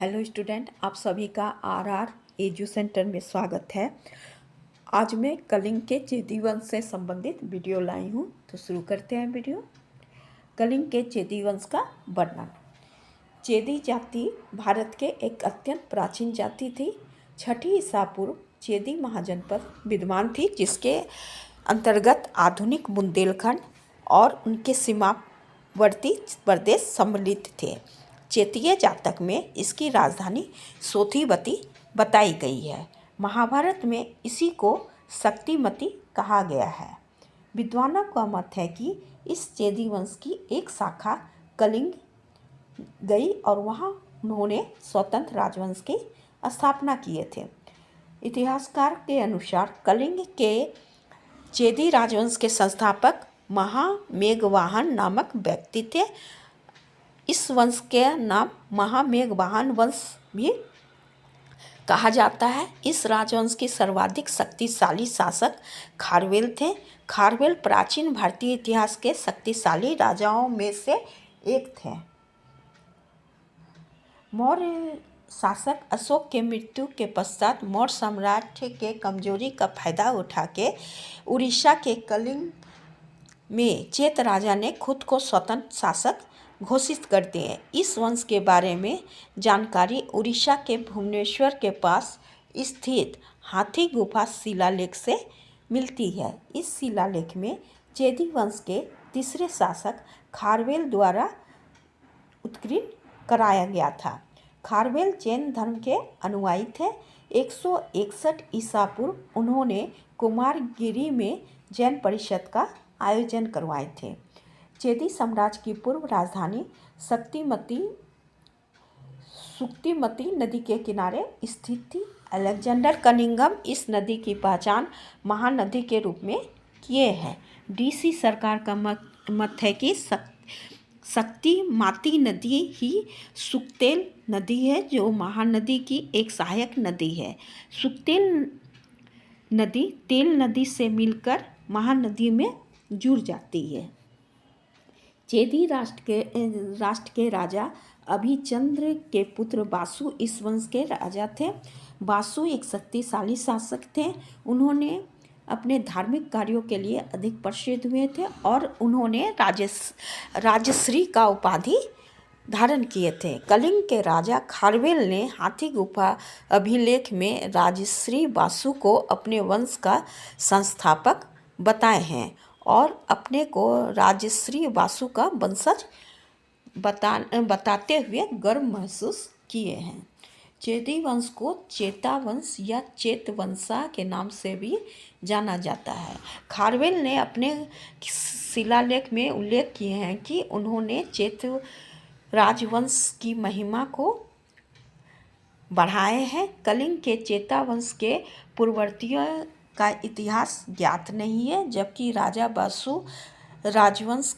Hello student, आप सभी का आर एजू सेंटर में स्वागत है। आज मैं कलिंग के चेदी वंश से संबंधित वीडियो लाई हूँ, तो शुरू करते हैं वीडियो। कलिंग के चेदी वंश का वर्णन। चेदी जाति भारत के एक अत्यंत प्राचीन जाति थी। छठी ईसा पूर्व चेदी महाजनपद विद्यमान थी, जिसके अंतर्गत आधुनिक बुंदेलखंड और उनके सीमावर्ती प्रदेश सम्मिलित थे। चेतीय जातक में इसकी राजधानी सोथीवती बताई गई है। महाभारत में इसी को शक्तिमती कहा गया है। विद्वानों का मत है कि इस चेदी वंश की एक शाखा कलिंग गई और वहाँ उन्होंने स्वतंत्र राजवंश की स्थापना किए थे। इतिहासकार के अनुसार कलिंग के चेदी राजवंश के संस्थापक महामेघवाहन नामक व्यक्ति थे। इस वंश के नाम महामेघवाहन वंश भी कहा जाता है। इस राजवंश की सर्वाधिक शक्तिशाली शासक खारवेल थे। खारवेल प्राचीन भारतीय इतिहास के शक्तिशाली राजाओं में से एक थे। मौर्य शासक अशोक के मृत्यु के पश्चात मौर्य साम्राज्य के कमजोरी का फायदा उठा के उड़ीसा के कलिंग में चेत राजा ने खुद को स्वतंत्र शासक घोषित कर दिए। इस वंश के बारे में जानकारी उड़ीसा के भुवनेश्वर के पास स्थित हाथी गुफा शिलालेख से मिलती है। इस शिलालेख में चेदी वंश के तीसरे शासक खारवेल द्वारा उत्कीर्ण कराया गया था। खारवेल जैन धर्म के अनुयायी थे। 161 ईसा पूर्व उन्होंने कुमारगिरी में जैन परिषद का आयोजन करवाए थे। चेदी साम्राज्य की पूर्व राजधानी सुक्तिमती नदी के किनारे स्थित थी। अलेक्जेंडर कनिंघम इस नदी की पहचान महानदी के रूप में किए हैं। डीसी सरकार का मत है कि शक्तिमाती नदी ही सुक्तेल नदी है, जो महानदी की एक सहायक नदी है। सुक्तेल नदी तेल नदी से मिलकर महानदी में जुड़ जाती है। चेदी राष्ट्र के राजा अभिचंद्र के पुत्र बासु इस वंश के राजा थे। बासु एक शक्तिशाली शासक थे। उन्होंने अपने धार्मिक कार्यों के लिए अधिक प्रसिद्ध हुए थे और उन्होंने राजश्री का उपाधि धारण किए थे। कलिंग के राजा खारवेल ने हाथी गुफा अभिलेख में राजश्री बासु को अपने वंश का संस्थापक बताए हैं और अपने को राजश्री बासु का वंशज बताते हुए गर्व महसूस किए हैं। चेदी वंश को चेता वंश या चेतवंशा के नाम से भी जाना जाता है। खारवेल ने अपने शिलालेख में उल्लेख किए हैं कि उन्होंने चेत राजवंश की महिमा को बढ़ाए हैं। कलिंग के चेता वंश के पूर्ववर्तियों का इतिहास ज्ञात नहीं है, जबकि राजा बासु राजवंश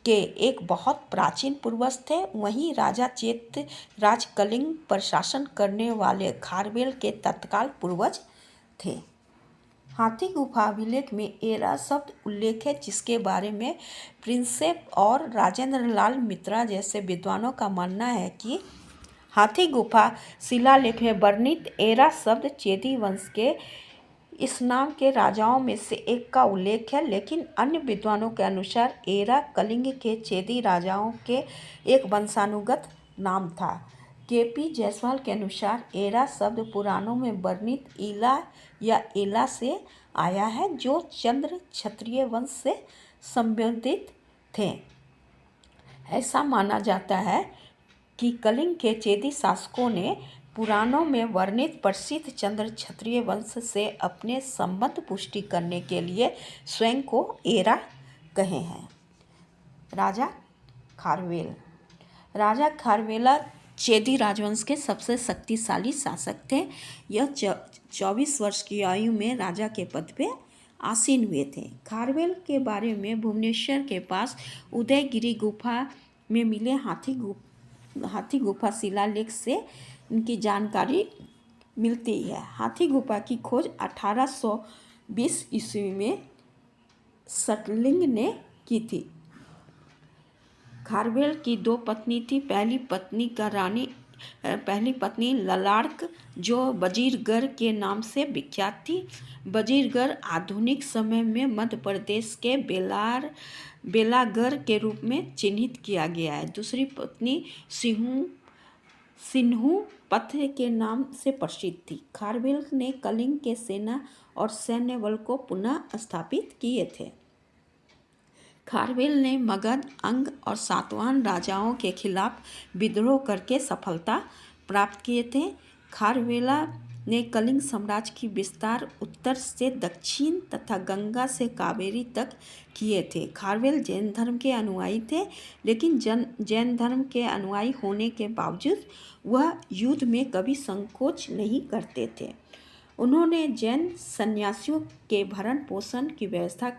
के एक बहुत प्राचीन पूर्वज थे। वहीं राजा चेत राज कलिंग पर शासन करने वाले खारवेल के तत्काल पूर्वज थे। हाथी गुफा अभिलेख में एरा शब्द उल्लेख है, जिसके बारे में प्रिंसेप और राजेंद्र लाल मित्रा जैसे विद्वानों का मानना है कि हाथी गुफा शिलालेख में वर्णित एरा शब्द चेदी वंश के इस नाम के राजाओं में से एक का उल्लेख है, लेकिन अन्य विद्वानों के अनुसार एरा कलिंग के चेदी राजाओं के एक वंशानुगत नाम था। केपी जायसवाल के अनुसार एरा शब्द पुराणों में वर्णित इला या एला से आया है, जो चंद्र क्षत्रिय वंश से संबंधित थे। ऐसा माना जाता है कि कलिंग के चेदी शासकों ने पुराणों में वर्णित प्रसिद्ध चंद्र क्षत्रिय वंश से अपने संबंध पुष्टि करने के लिए स्वयं को एरा कहे हैं। राजा खारवेला चेदी राजवंश के सबसे शक्तिशाली शासक थे। यह 24 वर्ष की आयु में राजा के पद पे आसीन हुए थे। खारवेल के बारे में भुवनेश्वर के पास उदयगिरी गुफा में मिले हाथी गुफा शिलालेख से इनकी जानकारी मिलती है। हाथी गुफा की खोज 1820 ईस्वी में सटलिंग ने की थी। खारवेल की 2 पत्नी थी। पहली पत्नी का रानी पहली पत्नी ललार्क, जो वजीरगढ़ के नाम से विख्यात थी। वजीरगढ़ आधुनिक समय में मध्य प्रदेश के बेलागढ़ के रूप में चिन्हित किया गया है। दूसरी पत्नी सिन्हू पथ के नाम से प्रसिद्ध थी। खारवेल ने कलिंग के सेना और सैन्य बल को पुनः स्थापित किए थे। खारवेल ने मगध, अंग और सातवाहन राजाओं के खिलाफ विद्रोह करके सफलता प्राप्त किए थे। खारवेला ने कलिंग साम्राज्य की विस्तार उत्तर से दक्षिण तथा गंगा से कावेरी तक किए थे। खारवेल जैन धर्म के अनुयायी थे, लेकिन जैन धर्म के अनुयायी होने के बावजूद वह युद्ध में कभी संकोच नहीं करते थे। उन्होंने जैन सन्यासियों के भरण पोषण की व्यवस्था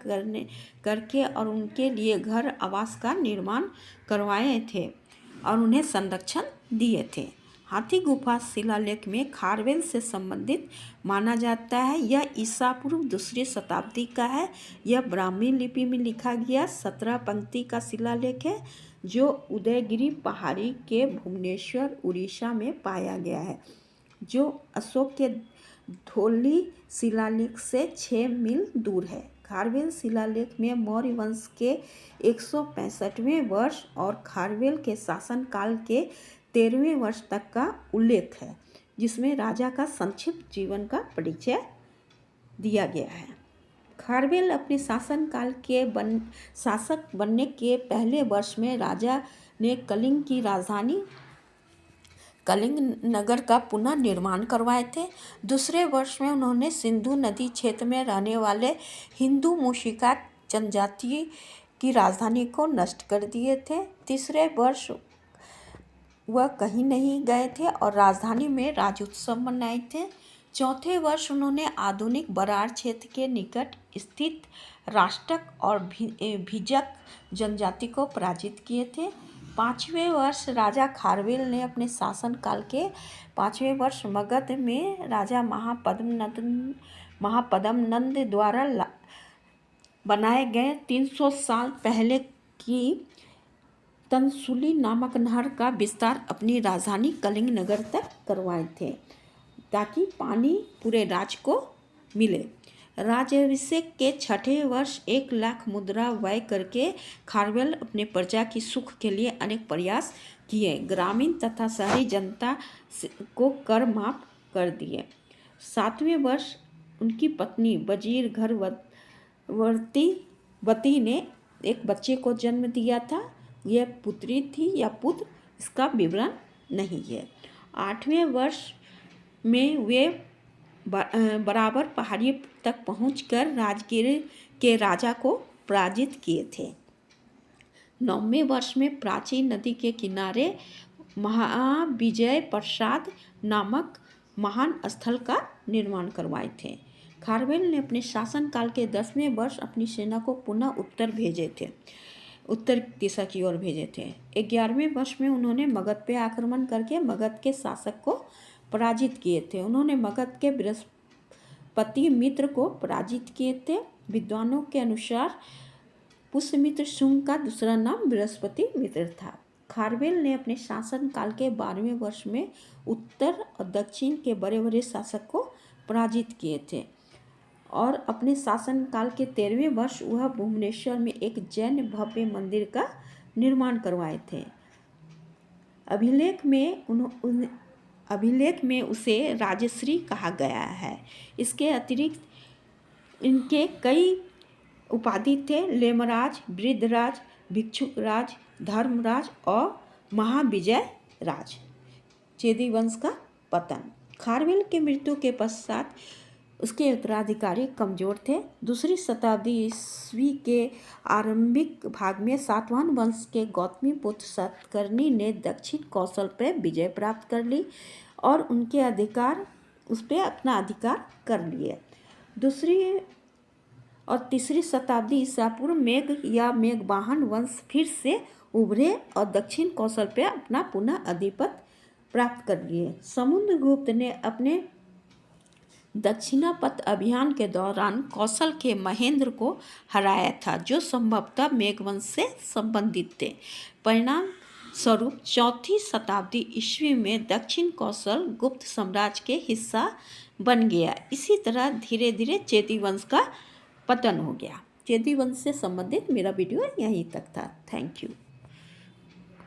करके और उनके लिए घर आवास का निर्माण करवाए थे और उन्हें संरक्षण दिए थे। हाथी गुफा शिलालेख में खारवेल से संबंधित माना जाता है। यह ईसा पूर्व 2री शताब्दी का है। यह ब्राह्मी लिपि में लिखा गया 17 पंक्ति का शिलालेख है, जो उदयगिरी पहाड़ी के भुवनेश्वर उड़ीसा में पाया गया है, जो अशोक के धौली शिलालेख से 6 मील दूर है। खारवेल शिलालेख में मौर्य वंश के 165वें वर्ष और खारवेल के शासनकाल के 13वें वर्ष तक का उल्लेख है, जिसमें राजा का संक्षिप्त जीवन का परिचय दिया गया है। खारवेल अपने शासनकाल के शासक बनने के पहले वर्ष में राजा ने कलिंग की राजधानी कलिंग नगर का पुनः निर्माण करवाए थे। दूसरे वर्ष में उन्होंने सिंधु नदी क्षेत्र में रहने वाले हिंदू मूशिका जनजाति की राजधानी को नष्ट कर दिए थे। तीसरे वर्ष वह कहीं नहीं गए थे और राजधानी में राज्योत्सव मनाए थे। चौथे वर्ष उन्होंने आधुनिक बरार क्षेत्र के निकट स्थित राष्ट्रक और भिजक जनजाति को पराजित किए थे। 5वें वर्ष राजा खारवेल ने अपने शासनकाल के 5वें वर्ष मगध में राजा महापद्मनंद द्वारा बनाए गए 300 साल पहले की तंसुली नामक नहर का विस्तार अपनी राजधानी कलिंग नगर तक करवाए थे, ताकि पानी पूरे राज्य को मिले। राज्याभिषेक के 6ठे वर्ष 1 लाख मुद्रा व्यय करके खारवेल अपने प्रजा की सुख के लिए अनेक प्रयास किए। ग्रामीण तथा शहरी जनता को कर माफ कर दिए। 7वें वर्ष उनकी पत्नी वजीरघरवती ने एक बच्चे को जन्म दिया था। यह पुत्री थी या पुत्र, इसका विवरण नहीं है। 8वें वर्ष में वे बराबर पहाड़ी तक पहुंचकर राजगीर के राजा को पराजित किए थे। 9वें वर्ष में प्राचीन नदी के किनारे महाविजय प्रसाद नामक महान स्थल का निर्माण करवाए थे। खारवेल ने अपने शासनकाल के 10वें वर्ष अपनी सेना को पुनः उत्तर दिशा की ओर भेजे थे। 11वें वर्ष में उन्होंने मगध पे आक्रमण करके मगध के शासक को पराजित किए थे। उन्होंने मगध के बृहस्पति मित्र को पराजित किए थे। विद्वानों के अनुसार पुष्यमित्र शुंग का दूसरा नाम बृहस्पति मित्र था। खारवेल ने अपने शासनकाल के 12वें वर्ष में उत्तर और दक्षिण के बड़े बड़े शासक को पराजित किए थे और अपने शासनकाल के 13वें वर्ष वह भुवनेश्वर में एक जैन भव्य मंदिर का निर्माण करवाए थे। अभिलेख में उसे राजश्री कहा गया है। इसके अतिरिक्त इनके कई उपाधि थे: लेमराज, वृद्धराज, भिक्षुकराज, धर्मराज और महाविजय राज। चेदी वंश का पतन। खारवेल के मृत्यु के पश्चात उसके उत्तराधिकारी कमजोर थे। 2री शताब्दी ईस्वी के आरंभिक भाग में सातवाहन वंश के गौतमीपुत्र सातकर्णी ने दक्षिण कौशल पर विजय प्राप्त कर ली और उस पर अपना अधिकार कर लिए। 2री और 3री शताब्दी ईसा पूर्व मेघवाहन वंश फिर से उभरे और दक्षिण कौशल पर अपना पुनः आधिपत्य प्राप्त कर लिए। समुद्रगुप्त ने अपने दक्षिणापथ अभियान के दौरान कौशल के महेंद्र को हराया था, जो संभवतः मेघवंश से संबंधित थे। परिणाम स्वरूप 4वीं शताब्दी ईस्वी में दक्षिण कौशल गुप्त साम्राज्य के हिस्सा बन गया। इसी तरह धीरे धीरे चेदी वंश का पतन हो गया। चेदी वंश से संबंधित मेरा वीडियो यहीं तक था। Thank you.